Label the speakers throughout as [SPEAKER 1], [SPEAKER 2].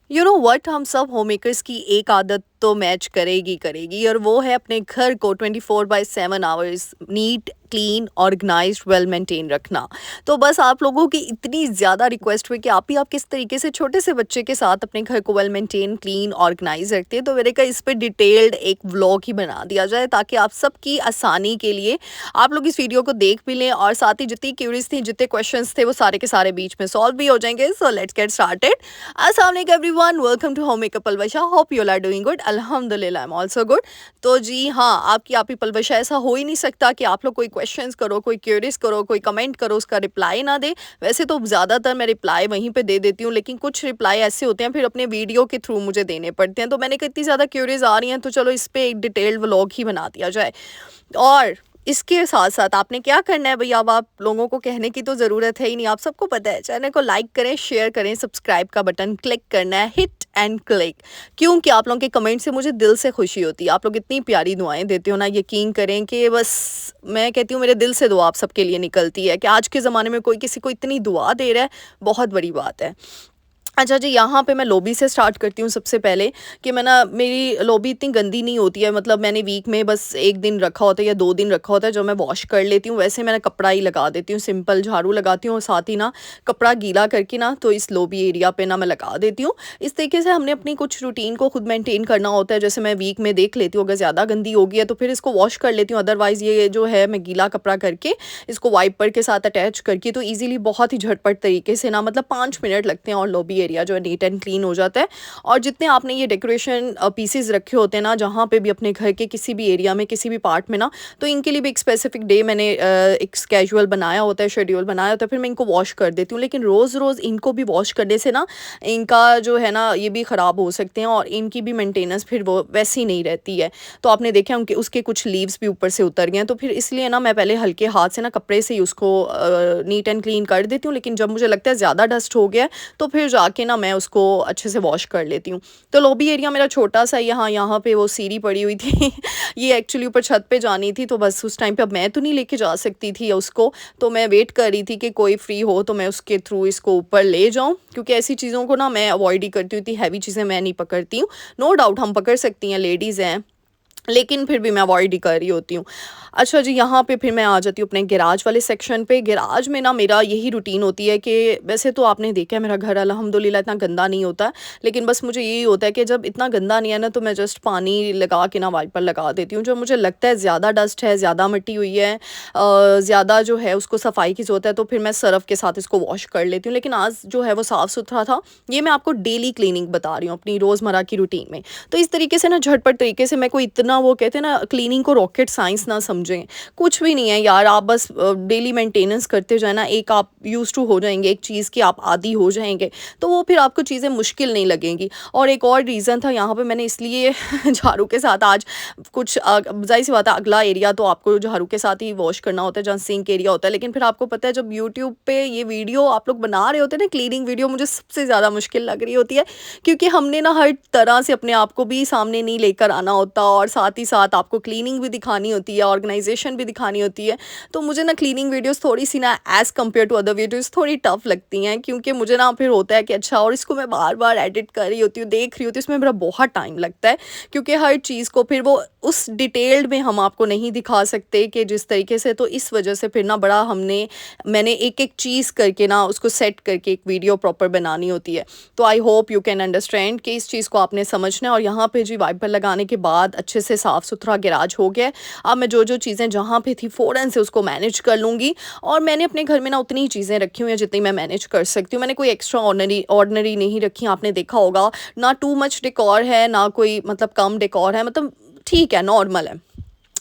[SPEAKER 1] You know what, हम सब home makers की एक आदत तो मैच करेगी करेगी, और वो है अपने घर को 24/7 hours neat, clean, organised, well maintain रखना। तो बस आप लोगों की इतनी ज़्यादा रिक्वेस्ट हुई कि आप किस तरीके से छोटे से बच्चे के साथ अपने घर को वेल मेंटेन, क्लीन, ऑर्गेनाइज रखते हैं, तो मैंने कहा इस पे डिटेल्ड एक व्लॉग ही बना दिया जाए, ताकि आप सबकी आसानी के लिए आप लोग इस वीडियो को देख भी लें, और साथ ही जितनी क्यूरीज थी, जितने क्वेश्चंस थे, वो सारे के सारे बीच में सॉल्व भी हो जाएंगे। So let's get started. अस्सलाम वालेकुम everyone, welcome to home makeup Palwasha. Hope you are doing good. अल्हम्दुलिल्लाह, आई एम आल्सो गुड। तो जी हाँ, आपकी आप ही पलवशा, ऐसा हो ही नहीं सकता कि आप लोग कोई क्वेश्चंस करो, कोई क्यूरीज करो, कोई कमेंट करो, उसका रिप्लाई ना दे। वैसे तो ज़्यादातर मैं रिप्लाई वहीं पे दे देती हूँ, लेकिन कुछ रिप्लाई ऐसे होते हैं फिर अपने वीडियो के थ्रू मुझे देने पड़ते हैं। तो मैंने कहा इतनी ज़्यादा क्यूरीज आ रही हैं, तो चलो इस पर एक डिटेल्ड व्लॉग ही बना दिया जाए। और इसके साथ साथ आपने क्या करना है भाई, अब आप लोगों को कहने की तो ज़रूरत है ही नहीं, आप सबको पता है। चैनल को लाइक करें, शेयर करें, सब्सक्राइब का बटन क्लिक करना है, हिट एंड क्लिक। क्योंकि आप लोगों के कमेंट से मुझे दिल से खुशी होती है। आप लोग इतनी प्यारी दुआएं देते हो ना, यकीन करें कि बस मैं कहती हूँ मेरे दिल से दुआ आप सबके लिए निकलती है। कि आज के ज़माने में कोई किसी को इतनी दुआ दे रहा है, बहुत बड़ी बात है। अच्छा जी, यहाँ पे मैं लॉबी से स्टार्ट करती हूँ सबसे पहले। कि मैं ना, मेरी लॉबी इतनी गंदी नहीं होती है, मतलब मैंने वीक में बस 1 दिन रखा होता है या 2 दिन रखा होता है जो मैं वॉश कर लेती हूँ। वैसे मैंने कपड़ा ही लगा देती हूँ, सिंपल झाड़ू लगाती हूँ, और साथ ही ना कपड़ा गीला करके ना तो इस लॉबी एरिया पे ना मैं लगा देती हूँ। इस तरीके से हमने अपनी कुछ रूटीन को खुद मेंटेन करना होता है। जैसे मैं वीक में देख लेती हूँ, अगर ज़्यादा गंदी होगी है तो फिर इसको वॉश कर लेती हूँ, अदरवाइज़ ये जो है मैं गीला कपड़ा करके इसको वाइपर के साथ अटैच करके तो ईजिली बहुत ही झटपट तरीके से ना, मतलब 5 मिनट लगते हैं और लॉबी एरिया जो है नीट एंड क्लीन हो जाता है। और जितने आपने ये डेकोरेशन पीसेस रखे होते हैं ना, जहाँ पे भी अपने घर के किसी भी एरिया में, किसी भी पार्ट में ना, तो इनके लिए भी एक स्पेसिफिक डे मैंने एक स्केड्यूल बनाया होता है, शेड्यूल बनाया होता है, फिर मैं इनको वॉश कर देती हूँ। लेकिन रोज़ रोज़ इनको भी वॉश करने से ना, इनका जो है ना, ये भी ख़राब हो सकते हैं, और इनकी भी मेंटेनेंस फिर वो वैसी नहीं रहती है। तो आपने देखा उनके उसके कुछ लीव्स भी ऊपर से उतर गए हैं, तो फिर इसलिए ना मैं पहले हल्के हाथ से ना कपड़े से ही उसको नीट एंड क्लीन कर देती हूँ। लेकिन जब मुझे लगता है ज़्यादा डस्ट हो गया है, तो फिर जाके ना मैं उसको अच्छे से वॉश कर लेती हूँ। तो लॉबी एरिया मेरा छोटा सा, यहाँ यहाँ पे वो सीढ़ी पड़ी हुई थी ये एक्चुअली ऊपर छत पे जानी थी, तो बस उस टाइम पे अब मैं तो नहीं लेके जा सकती थी उसको। तो मैं वेट कर रही थी कि कोई फ्री हो तो मैं उसके थ्रू इसको ऊपर ले जाऊँ, क्योंकि ऐसी चीज़ों को ना मैं अवॉइड ही करती हूँ। इतनी हैवी चीज़ें मैं नहीं पकड़ती हूँ। नो डाउट हम पकड़ सकती हैं, लेडीज़ हैं, लेकिन फिर भी मैं अवॉइड ही कर रही होती हूँ। अच्छा जी, यहाँ पे फिर मैं आ जाती हूँ अपने गैराज वाले सेक्शन पे। गैराज में ना मेरा यही रूटीन होती है कि वैसे तो आपने देखा है मेरा घर अल्हम्दुलिल्लाह इतना गंदा नहीं होता है, लेकिन बस मुझे यही होता है कि जब इतना गंदा नहीं है ना, तो मैं जस्ट पानी लगा के ना वाइपर लगा देती हूँ। जब मुझे लगता है ज़्यादा डस्ट है, ज़्यादा मिट्टी हुई है, ज़्यादा जो है उसको सफाई की ज़रूरत है, तो फिर मैं सर्फ़ के साथ इसको वॉश कर लेती हूँ। लेकिन आज जो है वो साफ़ सुथरा था। ये मैं आपको डेली क्लीनिंग बता रही हूँ अपनी रोज़मर्रा की रूटीन में। तो इस तरीके से ना झटपट तरीके से, मैं कोई इतना, वो कहते हैं ना, क्लीनिंग को रॉकेट साइंस ना समझें। कुछ भी नहीं है यार, आप बस डेली मेंटेनेंस करते जाए ना, एक आप यूज़ टू हो जाएंगे, एक चीज़ की आप आदी हो जाएंगे, तो वो फिर आपको चीज़ें मुश्किल नहीं लगेंगी। और एक और रीज़न था यहाँ पे मैंने इसलिए झाड़ू के साथ आज कुछ, जाहिर सी बात है अगला एरिया तो आपको झाड़ू के साथ ही वॉश करना होता है जहाँ सिंक एरिया होता है। लेकिन फिर आपको पता है जब यूट्यूब पे ये वीडियो आप लोग बना रहे होते हैं ना, क्लीनिंग वीडियो, मुझे सबसे ज़्यादा मुश्किल लग रही होती है, क्योंकि हमने ना हर तरह से अपने आप को भी सामने नहीं लेकर आना होता, और साथ ही साथ आपको क्लीनिंग भी दिखानी होती है, ऑर्गेनाइजेशन भी दिखानी होती है। तो मुझे ना क्लीनिंग वीडियोस थोड़ी सी ना, as compare to other videos, थोड़ी टफ लगती हैं, क्योंकि मुझे ना फिर होता है कि अच्छा, और इसको मैं बार बार एडिट कर रही होती हूँ, देख रही होती हूँ, इसमें मेरा बहुत टाइम लगता है, क्योंकि हर चीज़ को फिर वो उस डिटेल्ड में हम आपको नहीं दिखा सकते कि जिस तरीके से। तो इस वजह से फिर ना बड़ा मैंने एक एक चीज़ करके ना उसको सेट करके एक वीडियो प्रॉपर बनानी होती है। तो I hope you can understand कि इस चीज़ को आपने समझना है। और यहाँ पे जी वाइपर लगाने के बाद अच्छे से साफ़ सुथरा गैराज हो गया। अब मैं जो जो चीज़ें जहाँ पे थी फ़ौरन से उसको मैनेज कर लूँगी। और मैंने अपने घर में ना उतनी ही चीज़ें रखी हुई हैं जितनी मैं मैनेज कर सकती हूँ। मैंने कोई एक्स्ट्रा ऑर्डिनरी नहीं रखी। आपने देखा होगा ना, टू मच डेकोर है ना कोई, मतलब कम डेकोर है, मतलब ठीक है, नॉर्मल है।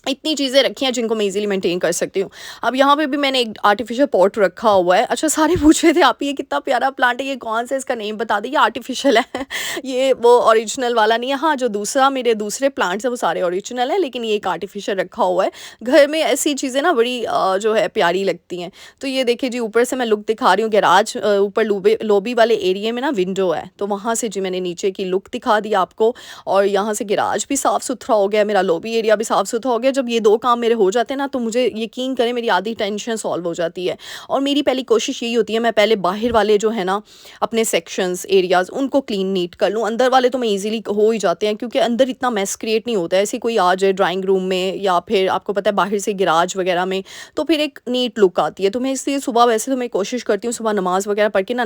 [SPEAKER 1] इतनी चीज़ें रखी हैं जिनको मैं इजीली मेंटेन कर सकती हूँ। अब यहाँ पे भी मैंने एक आर्टिफिशियल पॉट रखा हुआ है। अच्छा, सारे पूछ रहे थे आप ये कितना प्यारा प्लांट है, ये कौन सा, इसका नेम बता दें। ये आर्टिफिशियल है ये वो ओरिजिनल वाला नहीं है। हाँ, जो दूसरा मेरे दूसरे प्लांट्स हैं वो सारे ओरिजिनल हैं, लेकिन ये एक आर्टिफिशियल रखा हुआ है। घर में ऐसी चीज़ें ना बड़ी जो है प्यारी लगती हैं। तो ये देखिए जी, ऊपर से मैं लुक दिखा रही हूँ। गैराज ऊपर लॉबी वाले एरिया में ना विंडो है, तो वहाँ से जी मैंने नीचे की लुक दिखा दी आपको। और यहाँ से गैराज भी साफ़ सुथरा हो गया, मेरा लॉबी एरिया भी साफ़ सुथरा हो गया। जब ये 2 काम मेरे हो जाते हैं ना, तो मुझे यकीन करें मेरी आधी टेंशन सॉल्व हो जाती है। और मेरी पहली कोशिश यही होती है, मैं पहले बाहर वाले जो है ना अपने सेक्शंस, एरियाज़ उनको क्लीन नीट कर लूँ। अंदर वाले तो मैं ईज़िली हो ही जाते हैं, क्योंकि अंदर इतना मेस क्रिएट नहीं होता है। ऐसे कोई आ जाए ड्राइंग रूम में या फिर आपको पता है बाहर से गैराज वगैरह में, तो फिर एक नीट लुक आती है। तो मैं इसलिए सुबह वैसे तो मैं कोशिश करती हूँ सुबह नमाज़ वगैरह पढ़ के ना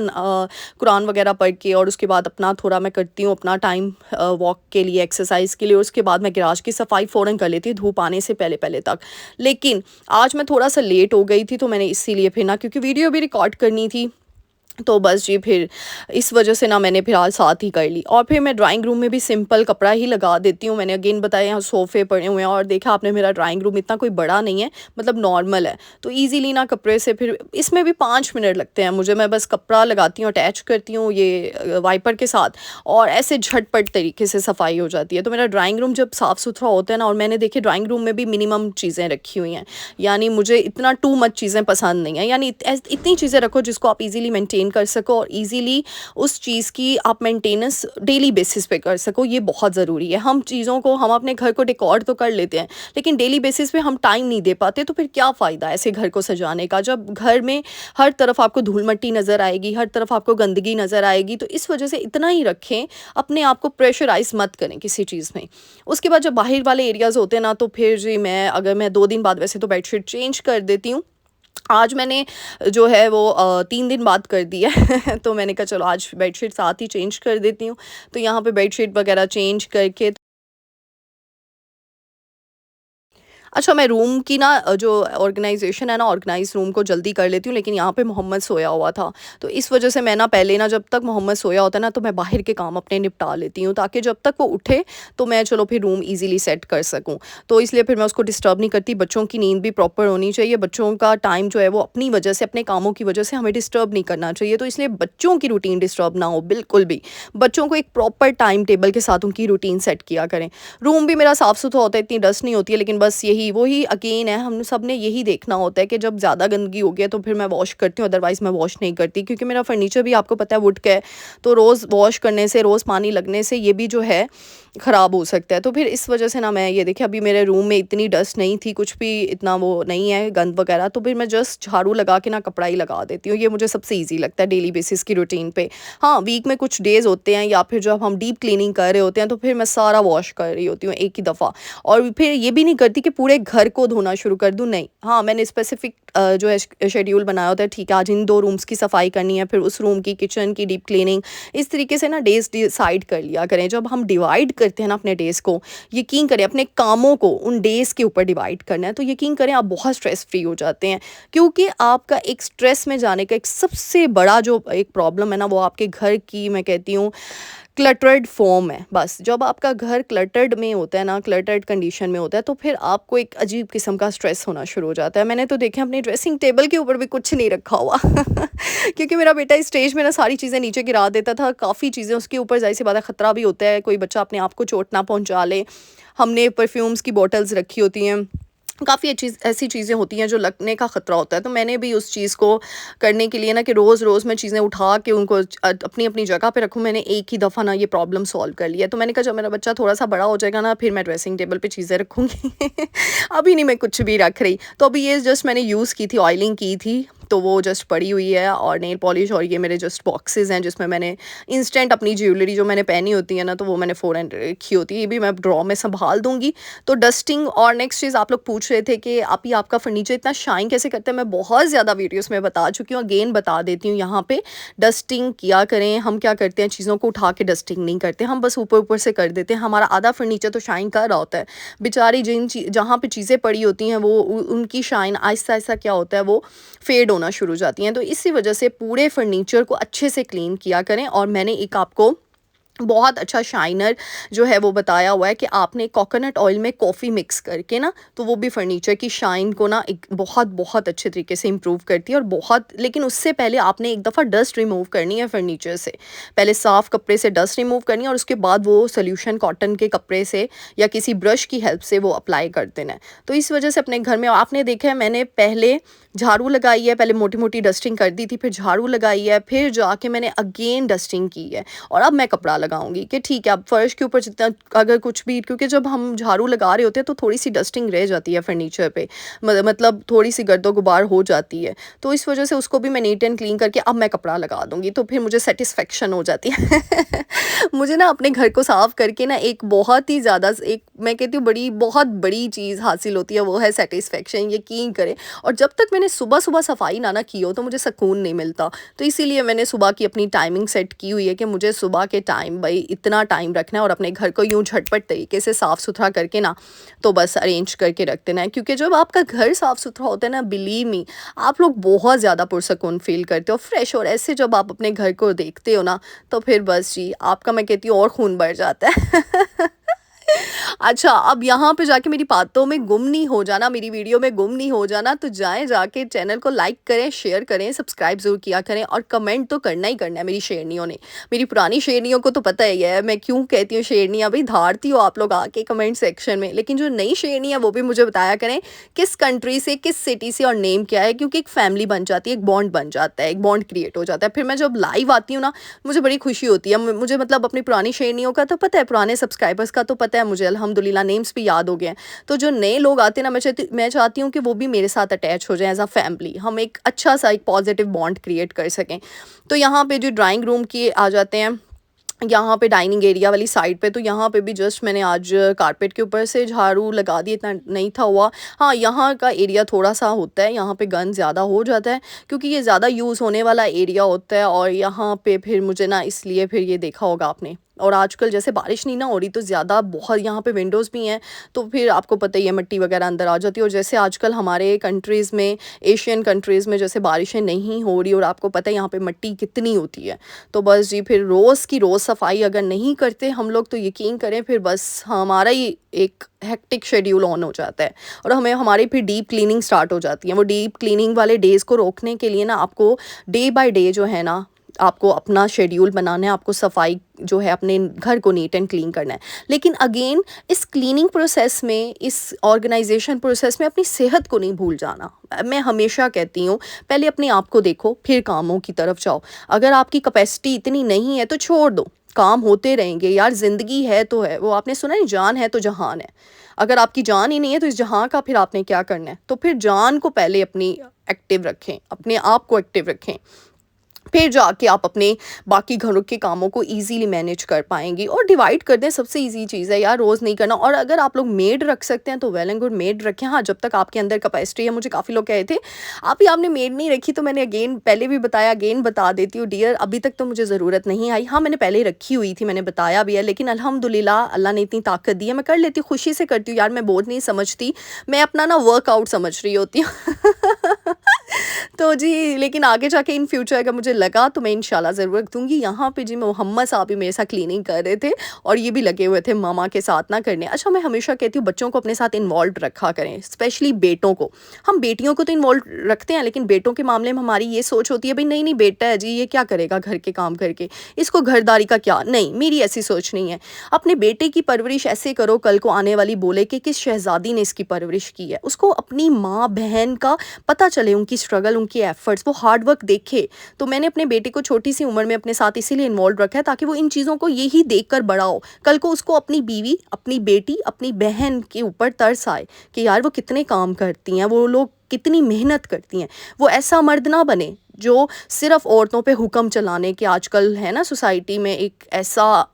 [SPEAKER 1] कुरान वगैरह पढ़ के, और उसके बाद अपना थोड़ा मैं करती हूँ अपना टाइम वॉक के लिए, एक्सरसाइज के लिए, और उसके बाद मैं गैराज की सफाई फ़ौरन कर लेती हूँ धूप आने से पहले पहले तक। लेकिन आज मैं थोड़ा सा लेट हो गई थी, तो मैंने इसीलिए फिर ना, क्योंकि वीडियो भी रिकॉर्ड करनी थी, तो बस जी फिर इस वजह से ना मैंने फ़िलहाल साथ ही कर ली। और फिर मैं ड्राइंग रूम में भी सिंपल कपड़ा ही लगा देती हूँ। मैंने अगेन बताया यहाँ सोफ़े पड़े हुए हैं, और देखा आपने मेरा ड्राइंग रूम इतना कोई बड़ा नहीं है, मतलब नॉर्मल है। तो ईज़िली ना कपड़े से फिर इसमें भी 5 मिनट लगते हैं मुझे। मैं बस कपड़ा लगाती हूँ, अटैच करती हूँ ये वाइपर के साथ, और ऐसे झटपट तरीके से सफाई हो जाती है। तो मेरा ड्राइंग रूम जब साफ़ सुथरा होता है ना, और मैंने देखिए ड्राइंग रूम में भी मिनिमम चीज़ें रखी हुई हैं, यानी मुझे इतना टू मच चीज़ें पसंद नहीं है। यानी इतनी चीज़ें रखो जिसको आप ईज़िली मेंटेन कर सको, और ईज़िली उस चीज़ की आप मेंटेनेंस डेली बेसिस पे कर सको, ये बहुत ज़रूरी है। हम चीज़ों को, हम अपने घर को डेकोर तो कर लेते हैं, लेकिन डेली बेसिस पे हम टाइम नहीं दे पाते, तो फिर क्या फ़ायदा ऐसे घर को सजाने का, जब घर में हर तरफ आपको धूल मट्टी नज़र आएगी, हर तरफ आपको गंदगी नज़र आएगी। तो इस वजह से इतना ही रखें, अपने आप को प्रेशराइज़ मत करें किसी चीज़ में। उसके बाद जब बाहर वाले एरियाज़ होते हैं ना, तो फिर जी मैं 2 दिन बाद वैसे तो बेडशीट चेंज कर देती हूँ। आज मैंने जो है वो 3 दिन बाद कर दिया है। तो मैंने कहा चलो आज बेडशीट साथ ही चेंज कर देती हूँ। तो यहाँ पे बेडशीट वगैरह चेंज करके, अच्छा, मैं रूम की ना जो ऑर्गेनाइज़ेशन है ना, ऑर्गेनाइज़ रूम को जल्दी कर लेती हूँ, लेकिन यहाँ पे मोहम्मद सोया हुआ था। तो इस वजह से मैं ना पहले ना, जब तक मोहम्मद सोया होता है ना, तो मैं बाहर के काम अपने निपटा लेती हूँ, ताकि जब तक वो उठे तो मैं चलो फिर रूम ईज़िली सेट कर सकूँ। तो इसलिए फिर मैं उसको डिस्टर्ब नहीं करती। बच्चों की नींद भी प्रॉपर होनी चाहिए। बच्चों का टाइम जो है वो अपनी वजह से, अपने कामों की वजह से हमें डिस्टर्ब नहीं करना चाहिए। तो इसलिए बच्चों की रूटीन डिस्टर्ब ना हो बिल्कुल भी। बच्चों को एक प्रॉपर टाइम टेबल के साथ उनकी रूटीन सेट किया करें। रूम भी मेरा साफ़ सुथरा होता है, इतनी डस्ट नहीं होती है, लेकिन बस यही वही अगेन है, हम सब ने यही देखना होता है कि जब ज़्यादा गंदगी हो गया तो फिर मैं वॉश करती हूँ, अदरवाइज़ मैं वॉश नहीं करती, क्योंकि मेरा फर्नीचर भी आपको पता है वुड का है। तो रोज़ वॉश करने से, रोज़ पानी लगने से ये भी जो है ख़राब हो सकता है। तो फिर इस वजह से ना मैं ये देखिए, अभी मेरे रूम में इतनी डस्ट नहीं थी, कुछ भी इतना वो नहीं है गंद वगैरह, तो फिर मैं जस्ट झाड़ू लगा के ना कपड़ा ही लगा देती हूँ। ये मुझे सबसे ईज़ी लगता है डेली बेसिस की रूटीन पे। हाँ, वीक में कुछ डेज़ होते हैं, या फिर जब हम डीप क्लीनिंग कर रहे होते हैं, तो फिर मैं सारा वॉश कर रही होती हूँ एक ही दफ़ा। और फिर ये भी नहीं करती कि पूरे घर को धोना शुरू कर दूँ, नहीं। हाँ, मैंने स्पेसिफ़िक जो है शेड्यूल बनाया होता है, ठीक है आज इन 2 रूम्स की सफाई करनी है, फिर उस रूम की, किचन की डीप क्लीनिंग। इस तरीके से ना डेज़ डिसाइड कर लिया करें। जब हम डिवाइड करते हैं ना अपने डेज़ को, यकीन करें अपने कामों को उन डेज़ के ऊपर डिवाइड करना है, तो यकीन करें आप बहुत स्ट्रेस फ्री हो जाते हैं। क्योंकि आपका एक स्ट्रेस में जाने का एक सबसे बड़ा जो एक प्रॉब्लम है ना, वो आपके घर की, मैं कहती हूँ, क्लटर्ड फॉर्म है। बस जब आपका घर क्लटर्ड में होता है ना, क्लटर्ड कंडीशन में होता है, तो फिर आपको एक अजीब किस्म का स्ट्रेस होना शुरू हो जाता है। मैंने तो देखे अपने ड्रेसिंग टेबल के ऊपर भी कुछ नहीं रखा हुआ क्योंकि मेरा बेटा इस स्टेज में ना सारी चीज़ें नीचे गिरा देता था, काफ़ी चीज़ें उसके ऊपर, ज़ाहिर सी बात है ख़तरा भी होता है, कोई बच्चा अपने आप को चोट ना पहुँचा ले। हमने परफ्यूम्स की बॉटल्स रखी होती हैं, काफ़ी अच्छी ऐसी चीज़ें होती हैं जो लगने का ख़तरा होता है। तो मैंने भी उस चीज़ को करने के लिए ना, कि रोज़-रोज़ मैं चीज़ें उठा के उनको अपनी-अपनी जगह पे रखूँ, मैंने एक ही दफ़ा ना ये प्रॉब्लम सॉल्व कर लिया। तो मैंने कहा जब मेरा बच्चा थोड़ा-सा बड़ा हो जाएगा ना, फिर मैं ड्रेसिंग टेबल पे चीज़ें रखूँगी अभी नहीं मैं कुछ भी रख रही। तो अभी ये जस्ट मैंने यूज़ की थी, ऑयलिंग की थी, तो वो जस्ट पड़ी हुई है, और नेल पॉलिश, और ये मेरे जस्ट बॉक्सेस हैं जिसमें मैंने इंस्टेंट अपनी ज्वेलरी जो मैंने पहनी होती है ना, तो वो मैंने फ़ौरन रखी होती है। ये भी मैं ड्रॉ में संभाल दूँगी। तो डस्टिंग, और नेक्स्ट चीज़ आप लोग पूछ रहे थे कि आप ही आपका फर्नीचर इतना शाइन कैसे करते हैं। मैं बहुत ज़्यादा वीडियोस में बता चुकी हूँ, अगेन बता देती हूँ यहाँ पे। डस्टिंग किया करें। हम क्या करते हैं, चीज़ों को उठा के डस्टिंग नहीं करते, हम बस ऊपर ऊपर से कर देते हैं। हमारा आधा फर्नीचर तो शाइन कर रहा होता है, बेचारी जहाँ पे चीज़ें पड़ी होती हैं, वो उनकी शाइन आहिस्ता आहिस्ता क्या होता है, वो फेड होना शुरू हो जाती हैं। तो इसी वजह से पूरे फर्नीचर को अच्छे से क्लीन किया करें। और मैंने एक आपको बहुत अच्छा शाइनर जो है वो बताया हुआ है कि आपने कोकोनट ऑयल में कॉफ़ी मिक्स करके ना, तो वो भी फर्नीचर की शाइन को ना एक बहुत बहुत अच्छे तरीके से इम्प्रूव करती है। और बहुत, लेकिन उससे पहले आपने एक दफ़ा डस्ट रिमूव करनी है फर्नीचर से। पहले साफ़ कपड़े से डस्ट रिमूव करनी है, और उसके बाद वो सोल्यूशन कॉटन के कपड़े से या किसी ब्रश की हेल्प से वो अप्लाई कर देना है। तो इस वजह से अपने घर में आपने देखा है, मैंने पहले झाड़ू लगाई है, पहले मोटी मोटी डस्टिंग कर दी थी, फिर झाड़ू लगाई है, फिर जाके मैंने अगेन डस्टिंग की है, और अब मैं कपड़ा लगाऊँगी कि ठीक है, अब फ़र्श के ऊपर जितना अगर कुछ भी, क्योंकि जब हम झाड़ू लगा रहे होते हैं तो थोड़ी-सी डस्टिंग रह जाती है फर्नीचर पे, मतलब थोड़ी-सी गर्दो-गुबार हो जाती है। तो इस वज़ह से उसको भी मैं नीट एंड क्लीन करके अब मैं कपड़ा लगा दूँगी, तो फिर मुझे सैटिस्फैक्शन हो जाती है। मुझे ना अपने घर को साफ़ करके ना एक बहुत ही ज़्यादा एक, मैं कहती हूँ, बहुत बड़ी चीज़ हासिल होती है, वो है सैटिस्फैक्शन, यकीन करें। और जब तक मैंने सुबह-सुबह सफाई ना की हो तो मुझे सुकून नहीं मिलता। तो इसीलिए मैंने सुबह की अपनी टाइमिंग सेट की हुई है कि मुझे सुबह के टाइम भई इतना टाइम रखना है और अपने घर को यूँ झटपट तरीके से साफ़-सुथरा करके ना तो बस अरेंज करके रख देना है। क्योंकि जब आपका घर साफ़-सुथरा होता है ना, बिलीव मी, आप लोग बहुत ज़्यादा पुरसुकून फ़ील करते हो, फ्रेश। और ऐसे जब आप अपने घर को देखते हो ना, तो फिर बस जी, आपका, मैं कहती हूँ, और खून बढ़ जाता है। अच्छा, अब यहाँ पे जाके मेरी बातों में गुम नहीं हो जाना, मेरी वीडियो में गुम नहीं हो जाना, तो जाएँ जाके चैनल को लाइक करें, शेयर करें, सब्सक्राइब ज़रूर किया करें और कमेंट तो करना ही करना है मेरी शेरनियों ने। मेरी पुरानी शेरनियों को तो पता ही है मैं क्यों कहती हूँ शेरनियाँ, भई धाड़ती हो आप लोग आके कमेंट सेक्शन में। लेकिन जो नई शेरनी है वो भी मुझे बताया करें, किस कंट्री से, किस सिटी से और नेम क्या है, क्योंकि एक फैमिली बन जाती है, एक बॉन्ड बन जाता है, एक बॉन्ड क्रिएट हो जाता है। फिर मैं जब लाइव आती हूँ ना, मुझे बड़ी खुशी होती है। मुझे मतलब अपनी पुरानी शेरनियों का तो पता है, पुराने सब्सक्राइबर्स का तो पता है मुझे, अल्हम्दुलिल्लाह नेम्स भी याद हो गए हैं। तो जो नए लोग आते हैं ना, मैं चाहती हूँ कि वो भी मेरे साथ अटैच हो जाएँ एज़ अ फैमिली, हम एक अच्छा-सा एक पॉज़िटिव बॉन्ड क्रिएट कर सकें। तो यहाँ पे जो ड्राइंग रूम की आ जाते हैं, यहाँ पे डाइनिंग एरिया वाली साइड पे, तो यहाँ पे भी जस्ट मैंने आज कारपेट के ऊपर से झाड़ू लगा दिया, इतना नहीं था हुआ। हाँ, यहाँ का एरिया थोड़ा-सा होता है, यहाँ पे गंद ज़्यादा हो जाता है क्योंकि ये ज़्यादा यूज़ होने वाला एरिया होता है और यहाँ पे फिर मुझे ना, इसलिए फिर ये देखा होगा आपने। और आजकल जैसे बारिश नहीं ना हो रही, तो ज़्यादा बहुत यहाँ पे विंडोज़ भी हैं, तो फिर आपको पता ही है मिट्टी वगैरह अंदर आ जाती है। और जैसे आजकल हमारे कंट्रीज़ में, एशियन कंट्रीज़ में जैसे बारिशें नहीं हो रही और आपको पता है यहाँ पे मिट्टी कितनी होती है, तो बस जी, फिर रोज़ की रोज़ सफाई अगर नहीं करते हम लोग, तो यकीन करें फिर बस हमारा ही एक हेक्टिक शेड्यूल ऑन हो जाता है और हमें हमारी फिर डीप क्लीनिंग स्टार्ट हो जाती है। वो डीप क्लीनिंग वाले डेज़ को रोकने के लिए ना, आपको डे बाय डे जो है ना, आपको अपना शेड्यूल बनाना है, आपको सफाई जो है अपने घर को नीट एंड क्लीन करना है। लेकिन अगेन, इस क्लीनिंग प्रोसेस में, इस ऑर्गेनाइजेशन प्रोसेस में अपनी सेहत को नहीं भूल जाना। मैं हमेशा कहती हूँ, पहले अपने आप को देखो, फिर कामों की तरफ जाओ। अगर आपकी कैपेसिटी इतनी नहीं है तो छोड़ दो, काम होते रहेंगे यार, ज़िंदगी है तो है। वो आपने सुना है, जान है तो जहान है। अगर आपकी जान ही नहीं है तो इस जहां का फिर आपने क्या करना है? तो फिर जान को पहले अपनी एक्टिव रखें, अपने आप को एक्टिव रखें, फिर जाके आप अपने बाकी घरों के कामों को ईज़िली मैनेज कर पाएँगी। और डिवाइड कर दें, सबसे ईज़ी चीज़ है यार, रोज़ नहीं करना। और अगर आप लोग मेड रख सकते हैं तो वेल एंड गुड, मेड रखें। हाँ, जब तक आपके अंदर कैपेसिटी है। मुझे काफ़ी लोग कहे थे, आप ही आपने मेड नहीं रखी, तो मैंने अगेन पहले भी बताया, अगेन बता देती हूँ डियर, अभी तक तो मुझे ज़रूरत नहीं आई। हाँ, मैंने पहले रखी हुई थी, मैंने बताया भी है, लेकिन अल्हम्दुलिल्लाह अल्लाह ने इतनी ताकत दी है, मैं कर लेती हूँ, खुशी से करती हूँ यार, मैं बोझ नहीं समझती, मैं अपना ना वर्कआउट समझ रही होती हूँ। तो जी, लेकिन आगे जाके इन फ्यूचर अगर मुझे लगा तो मैं इंशाल्लाह ज़रूर रख दूँगी। यहाँ पे जी मोहम्मद साहब भी मेरे साथ क्लीनिंग कर रहे थे और ये भी लगे हुए थे मामा के साथ ना करने। अच्छा, मैं हमेशा कहती हूँ बच्चों को अपने साथ इन्वॉल्व रखा करें, स्पेशली बेटों को। हम बेटियों को तो इन्वॉल्व रखते हैं, लेकिन बेटों के मामले में हमारी ये सोच होती है, भई नहीं, नहीं बेटा है जी, ये क्या करेगा घर के काम करके, इसको घरदारी का क्या? नहीं, मेरी ऐसी सोच नहीं है। अपने बेटे की परवरिश ऐसे करो, कल को आने वाली बोले कि किस शहज़ादी ने इसकी परवरिश की है। उसको अपनी माँ, बहन का पता चले, उनकी स्ट्रगल, उनकी एफर्ट्स, वो हार्ड वर्क देखे। तो मैंने अपने बेटे को छोटी सी उम्र में अपने साथ इसीलिए इन्वॉल्व रखा है ताकि वो इन चीज़ों को यही देखकर बड़ा हो। कल को उसको अपनी बीवी, अपनी बेटी, अपनी बहन के ऊपर तरस आए कि यार वो कितने काम करती हैं, वो लोग कितनी मेहनत करती हैं। वो ऐसा मर्द ना बने जो सिर्फ औरतों पे हुक्म चलाने के, आजकल है ना सोसाइटी में एक ऐसा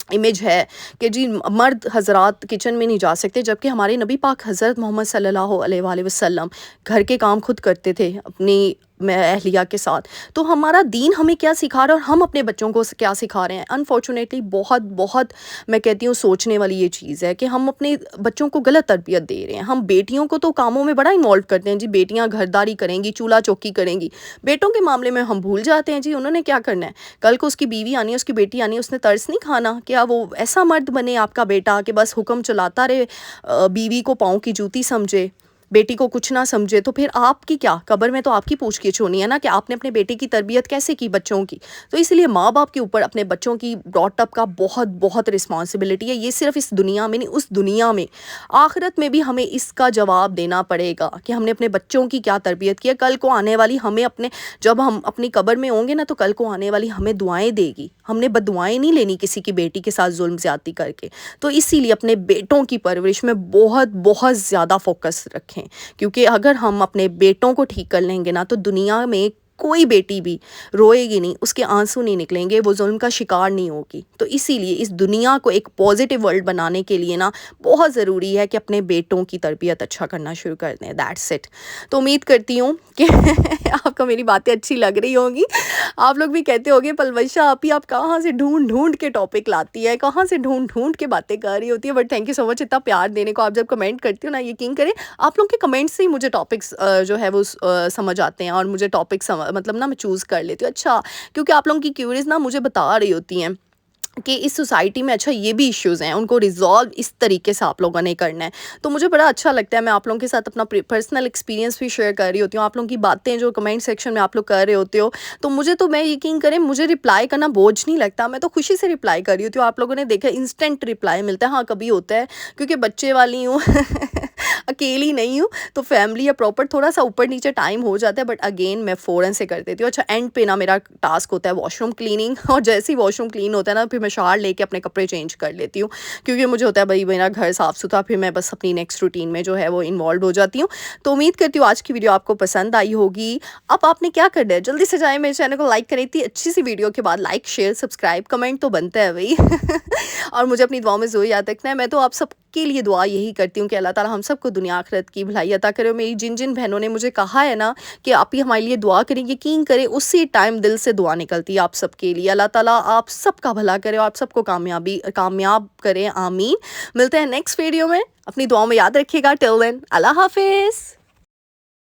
[SPEAKER 1] इमेज है कि जी मर्द हज़रात किचन में नहीं जा सकते, जबकि हमारे नबी पाक हज़रत मोहम्मद सल्लल्लाहु अलैहि वसल्लम घर के काम खुद करते थे अपनी अहलिया के साथ। तो हमारा दीन हमें क्या सिखा रहा है और हम अपने बच्चों को क्या सिखा रहे हैं, अनफॉर्चुनेटली बहुत बहुत मैं कहती हूँ सोचने वाली ये चीज़ है कि हम अपने बच्चों को गलत तरबियत दे रहे हैं। हम बेटियों को तो कामों में बड़ा इन्वॉल्व करते हैं जी, बेटियाँ घरदारी करेंगी, चूल्हा चौकी करेंगी। बेटों के मामले में हम भूल जाते हैं जी, उन्होंने क्या करना है, कल को उसकी बीवी आनी है, उसकी बेटी आनी है, उसने तरस नहीं खाना। क्या वो ऐसा मर्द बने आपका बेटा कि बस हुक्म चलाता रहे, बीवी को पाँव की जूती समझे? बेटी को कुछ ना समझे, तो फिर आपकी क्या कब्र में तो आपकी पूछ-गिछ होनी है ना कि आपने अपने बेटे की तरबियत कैसे की बच्चों की। तो इसलिए माँ-बाप के ऊपर अपने बच्चों की ब्रॉट अप का बहुत-बहुत रिस्पॉन्सिबिलिटी है। ये सिर्फ़ इस दुनिया में नहीं, उस दुनिया में, आखिरत में भी हमें इसका जवाब देना पड़ेगा कि हमने अपने बच्चों की क्या तरबियत की है। कल को आने वाली हमें अपने जब हम अपनी कब्र में होंगे ना, तो कल को आने वाली हमें दुआएँ देगी। हमने बददुआएँ नहीं लेनी किसी की बेटी के साथ ज़ुल्म ज़्यादती करके। तो इसीलिए अपने बेटों की परवरिश में बहुत ज़्यादा फ़ोकस रखें, क्योंकि अगर हम अपने बेटों को ठीक कर लेंगे ना, तो दुनिया में कोई बेटी भी रोएगी नहीं, उसके आंसू नहीं निकलेंगे, वो ज़ुल्म का शिकार नहीं होगी। तो इसीलिए इस दुनिया को एक पॉजिटिव वर्ल्ड बनाने के लिए ना बहुत ज़रूरी है कि अपने बेटों की तरबियत अच्छा करना शुरू कर दें। That's it. तो उम्मीद करती हूँ कि आपको मेरी बातें अच्छी लग रही होंगी। आप लोग भी कहते होंगे पलवशा आपी आप कहाँ से ढूँढ के टॉपिक लाती है, कहाँ से ढूँढ के बातें कर रही होती है। But thank you so much इतना प्यार देने को। आप जब कमेंट करती हो ना, यकीन करें आप लोग के कमेंट्स से ही मुझे टॉपिक्स जो है वो समझ आते हैं, और मुझे टॉपिक मतलब ना मैं चूज़ कर लेती हूँ। अच्छा, क्योंकि आप लोगों की क्यूरीज़ ना मुझे बता रही होती हैं कि इस सोसाइटी में अच्छा ये भी इश्यूज़ हैं, उनको रिज़ॉल्व इस तरीके से आप लोगों ने करना है। तो मुझे बड़ा अच्छा लगता है, मैं आप लोगों के साथ अपना पर्सनल एक्सपीरियंस भी शेयर कर रही होती हूँ। आप लोगों की बातें जो कमेंट सेक्शन में आप लोग कर रहे होते हो, तो मुझे तो मैं यकीन करें मुझे रिप्लाई करना बोझ नहीं लगता, मैं तो खुशी से रिप्लाई कर रही होती हूँ। आप लोगों ने देखा इंस्टेंट रिप्लाई मिलता है। हाँ, कभी होता है क्योंकि बच्चे वाली हूँ अकेली नहीं हूँ, तो फैमिली या प्रॉपर थोड़ा-सा ऊपर-नीचे टाइम हो जाता है, बट अगेन मैं फ़ौरन से कर देती हूँ। अच्छा, एंड पे ना मेरा टास्क होता है वॉशरूम क्लीनिंग, और जैसे ही वॉशरूम क्लीन होता है ना, फिर मैं शावर लेके अपने कपड़े चेंज कर लेती हूँ, क्योंकि मुझे होता है भई मेरा घर साफ़-सुथरा, फिर मैं बस अपनी नेक्स्ट रूटीन में जो है वो इन्वॉल्व हो जाती हूँ। तो उम्मीद करती हूँ आज की वीडियो आपको पसंद आई होगी। अब आपने क्या करना है, जल्दी से जाएँ मेरे चैनल को लाइक करें। इतनी अच्छी सी वीडियो के बाद लाइक, शेयर, सब्सक्राइब, कमेंट तो बनता है भई। और मुझे अपनी दुआओं में ज़रूर याद रखना है। मैं तो आप सबके लिए दुआ यही करती हूँ कि अल्लाह ताला हम सबको दुनिया आखिरत की भलाई अता करे। और मेरी जिन बहनों ने मुझे कहा है ना कि आप ही हमारे लिए दुआ करें, यकीन करें उसी टाइम दिल से दुआ निकलती है आप सबके लिए। अल्लाह ताला आप सबका भला करे और आप सबको कामयाब करे, आमीन। मिलते हैं नेक्स्ट वीडियो में, अपनी दुआओं में याद रखिएगा। टिल देन अल्लाह हाफ़िज़।